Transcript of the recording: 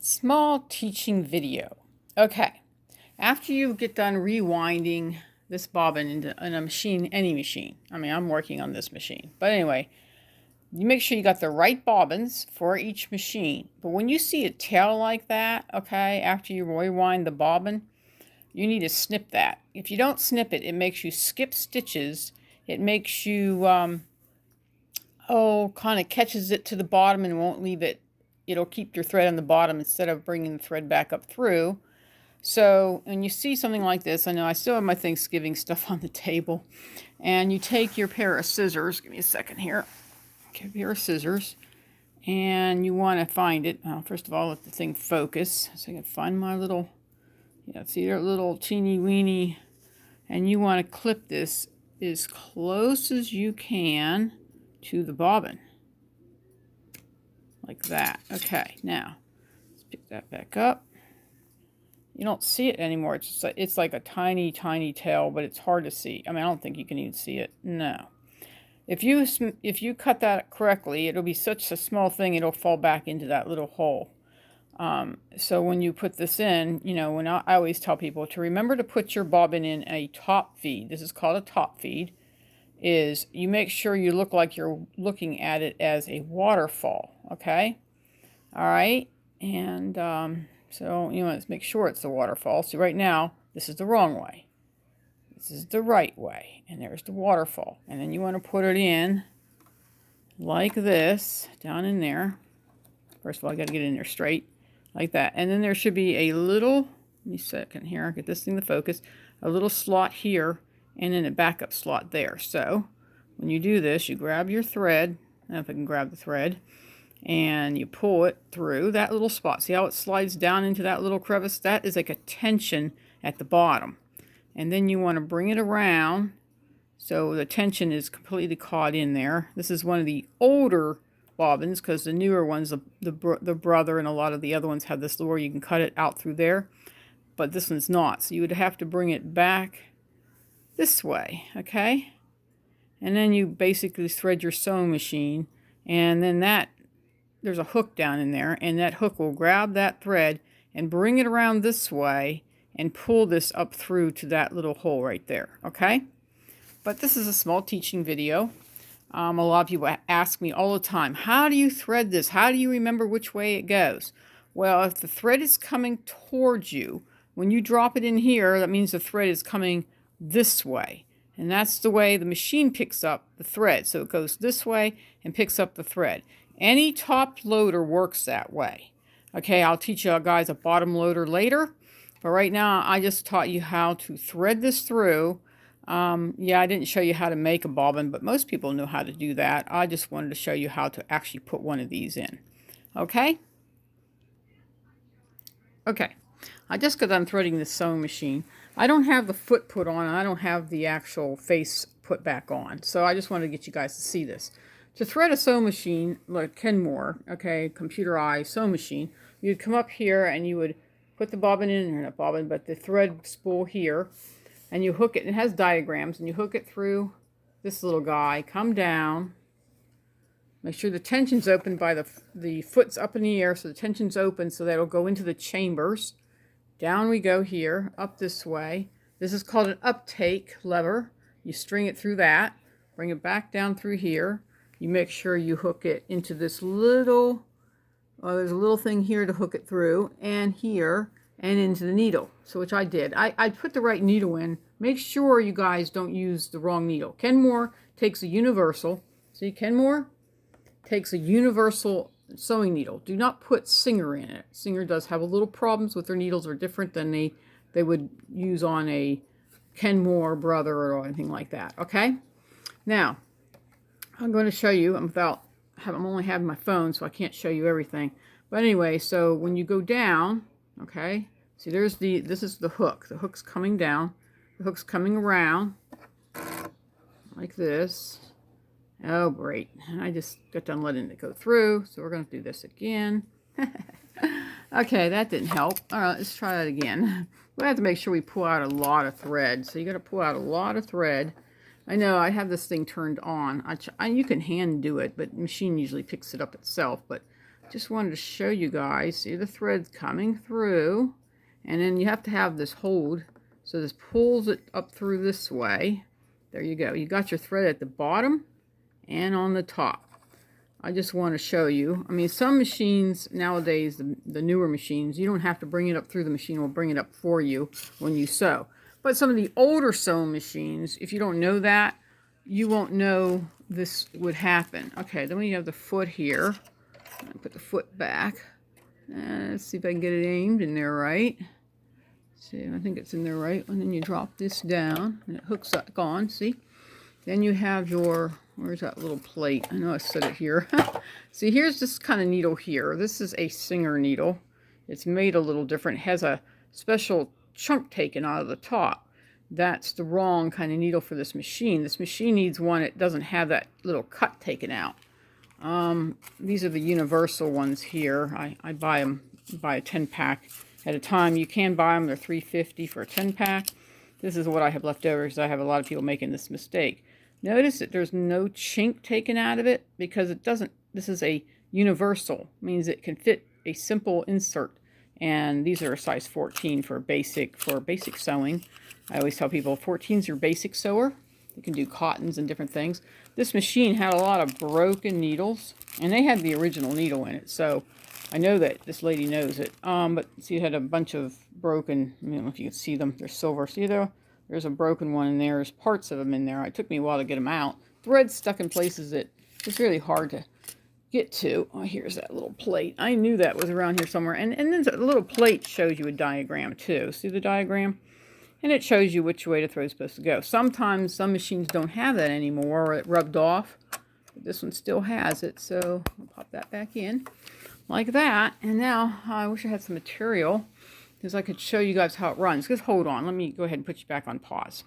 Small teaching video. Okay, after you get done rewinding this bobbin in a machine, any machine. I mean, I'm working on this machine. But anyway, you make sure you got the right bobbins for each machine. But when you see a tail like that, okay, after you rewind the bobbin, you need to snip that. If you don't snip it, it makes you skip stitches. It makes you, kind of catches it to the bottom and won't leave it. It'll keep your thread on the bottom instead of bringing the thread back up through. So when you see something like this, I know I still have my Thanksgiving stuff on the table, and you take your pair of scissors. Give me a second here. Okay, a pair of scissors, and you want to find it. Well, first of all, let the thing focus so I can find my little, see their little teeny weeny, and you want to clip this as close as you can to the bobbin. Like that. Okay, now let's pick that back up. You don't see it anymore. It's like a tiny, tiny tail, but it's hard to see. I mean, I don't think you can even see it. No. If you cut that correctly, it'll be such a small thing, it'll fall back into that little hole. So when you put this in, when I always tell people to remember to put your bobbin in a top feed. This is called a top feed. Is you make sure you look like you're looking at it as a waterfall, okay? All right, and so you want to make sure it's the waterfall. See, right now, this is the wrong way. This is the right way, and there's the waterfall. And then you want to put it in like this, down in there. First of all, I got to get it in there straight, like that. And then there should be a little, let me second here, get this thing to focus, a little slot here, and then a backup slot there. So when you do this, you grab your thread, I don't know if I can grab the thread, and you pull it through that little spot. See how it slides down into that little crevice? That is like a tension at the bottom. And then you want to bring it around so the tension is completely caught in there. This is one of the older bobbins, because the newer ones, the brother and a lot of the other ones have this where you can cut it out through there. But this one's not. So you would have to bring it back this way, okay? And then you basically thread your sewing machine, and then there's a hook down in there, and that hook will grab that thread and bring it around this way and pull this up through to that little hole right there, okay? But this is a small teaching video. A lot of people ask me all the time, how do you thread this? How do you remember which way it goes? Well, if the thread is coming towards you, when you drop it in here, that means the thread is coming this way, and that's the way the machine picks up the thread. So it goes this way and picks up the thread. Any top loader works that way. Okay, I'll teach you guys a bottom loader later, but right now I just taught you how to thread this through. Yeah, I didn't show you how to make a bobbin, but most people know how to do that. I just wanted to show you how to actually put one of these in. Okay? Okay. I just got done threading this sewing machine. I don't have the foot put on, and I don't have the actual face put back on. So I just wanted to get you guys to see this. To thread a sewing machine, like Kenmore, okay, computerized sewing machine, you'd come up here and you would put the bobbin in, or not bobbin, but the thread spool here, and you hook it. It has diagrams, and you hook it through this little guy, come down, make sure the tension's open by the foot's up in the air, so the tension's open, so that'll go into the chambers. Down we go here, up this way. This is called an uptake lever. You string it through that, bring it back down through here. You make sure you hook it into this little, there's a little thing here to hook it through, and here, and into the needle. So which I did. I put the right needle in. Make sure you guys don't use the wrong needle. Kenmore takes a universal. See, Kenmore takes a universal sewing needle. Do not put Singer in it. Singer does have a little problems with their needles, are different than they would use on a Kenmore brother or anything like that. Okay? Now, I'm going to show you. I'm only having my phone, so I can't show you everything. But anyway, so when you go down, okay, see this is the hook. The hook's coming down. The hook's coming around like this. Oh, great. And I just got done letting it go through, so we're going to do this again. Okay, that didn't help. All right, let's try that again. We have to make sure we pull out a lot of thread. So you got to pull out a lot of thread. I know I have this thing turned on. You can hand do it, but the machine usually picks it up itself. But Just wanted to show you guys. See the thread coming through, and then you have to have this hold. So this pulls it up through this way. There you go. You got your thread at the bottom and on the top. I just want to show you. I mean, some machines nowadays, the newer machines, you don't have to bring it up through the machine. Will bring it up for you when you sew. But some of the older sewing machines, if you don't know that, you won't know this would happen. Okay, then we have the foot here. Put the foot back. Let's see if I can get it aimed in there right. See, I think it's in there right. And then you drop this down, and it hooks up on. See? Then you have your, where's that little plate? I know I set it here. See, here's this kind of needle here. This is a Singer needle. It's made a little different. It has a special chunk taken out of the top. That's the wrong kind of needle for this machine. This machine needs one that doesn't have that little cut taken out. These are the universal ones here. I buy them, buy a 10-pack at a time. You can buy them. They're $3.50 for a 10-pack. This is what I have left over because I have a lot of people making this mistake. Notice that there's no chink taken out of it because it doesn't. This is a universal. It means it can fit a simple insert. And these are a size 14 for basic sewing. I always tell people 14 is your basic sewer. You can do cottons and different things. This machine had a lot of broken needles, and they had the original needle in it, so I know that this lady knows it. But see, it had a bunch of broken, I don't know if you can see them, they're silver. See there? There's a broken one in there. There's parts of them in there. It took me a while to get them out. Thread stuck in places that it's really hard to get to. Oh, here's that little plate. I knew that was around here somewhere. And then the little plate shows you a diagram too. See the diagram? And it shows you which way the thread is supposed to go. Sometimes some machines don't have that anymore, or it rubbed off. But this one still has it, so I'll pop that back in like that. And now I wish I had some material because I could show you guys how it runs. Just hold on. Let me go ahead and put you back on pause.